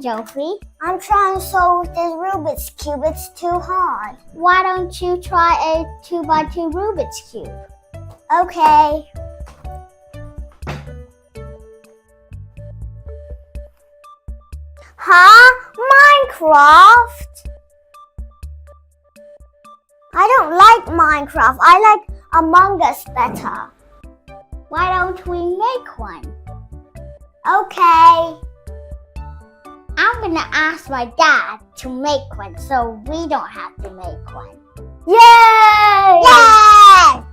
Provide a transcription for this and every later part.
Joffrey. I'm trying to solve this Rubik's Cube. It's too hard. Why don't you try a 2x2 Rubik's Cube? Okay. Minecraft? I don't like Minecraft. I like Among Us better. Why don't we make one? Okay. I'm gonna ask my dad to make one so we don't have to make one. Yay! Yay!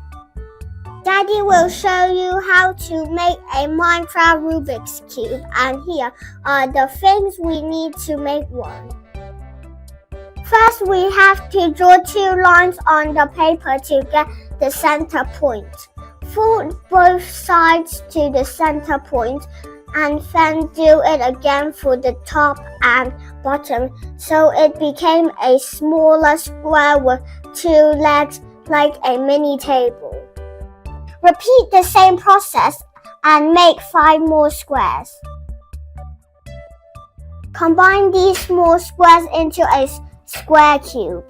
Daddy will show you how to make a Minecraft Rubik's Cube, and here are the things we need to make one. First, we have to draw 2 lines on the paper to get the center point. Fold both sides to the center point, and then do it again for the top and bottom, so it became a smaller square with 2 legs like a mini table. Repeat the same process and make 5 more squares. Combine these small squares into a square cube.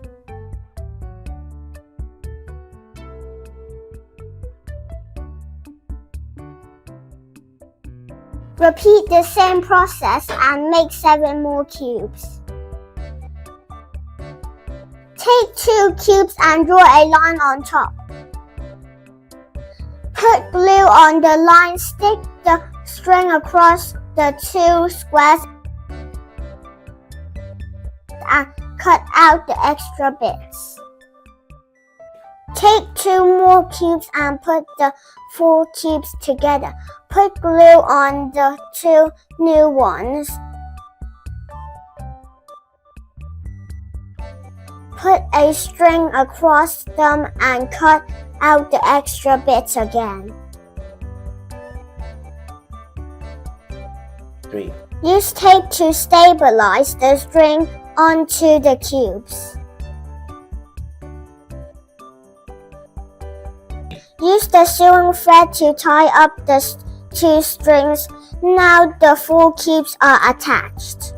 Repeat the same process and make 7 more cubes. Take 2 cubes and draw a line on top. Put glue on the line, stick the string across the 2 squares and cut out the extra bits. Take 2 more cubes and put the 4 cubes together. Put glue on the 2 new ones. Put a string across them and cut out the extra bits again. 3. Use tape to stabilize the string onto the cubes. Use the sewing thread to tie up the 2 strings. Now the 4 cubes are attached.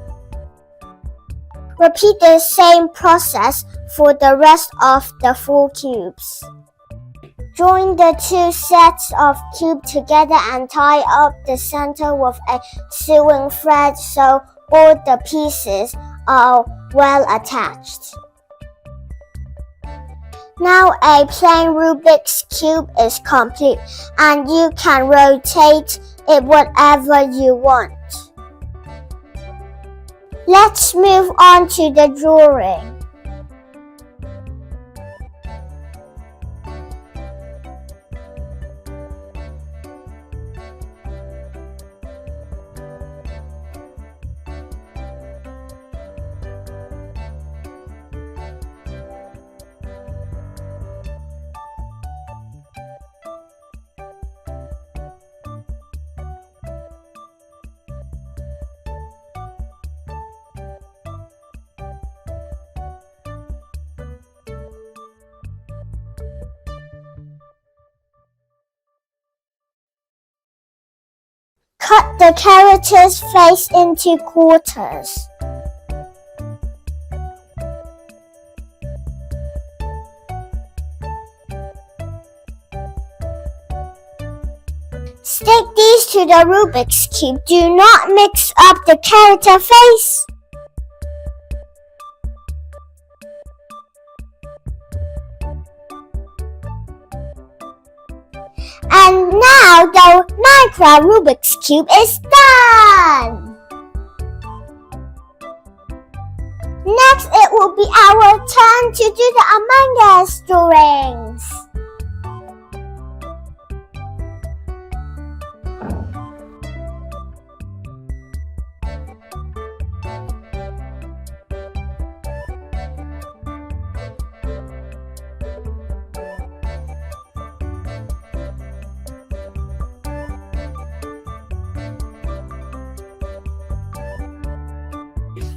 Repeat the same process for the rest of the 4 cubes. Join the 2 sets of cubes together and tie up the center with a sewing thread so all the pieces are well attached. Now a plain Rubik's Cube is complete, and you can rotate it whatever you want. Let's move on to the drawing. Cut the character's face into quarters. Stick these to the Rubik's Cube. Do not mix up the character face. And now the Minecraft Rubik's Cube is done! Next, it will be our turn to do the Among Us drawings.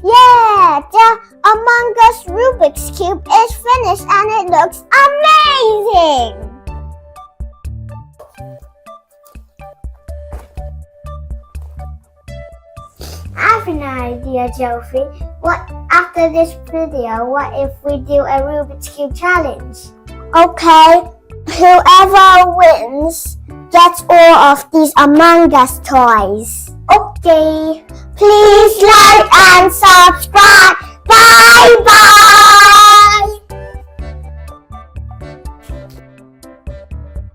Yeah, the Among Us Rubik's Cube is finished and it looks amazing! I have an idea, Jofi. After this video, what if we do a Rubik's Cube challenge? Okay, whoever wins gets all of these Among Us toys. Okay. Please like and subscribe.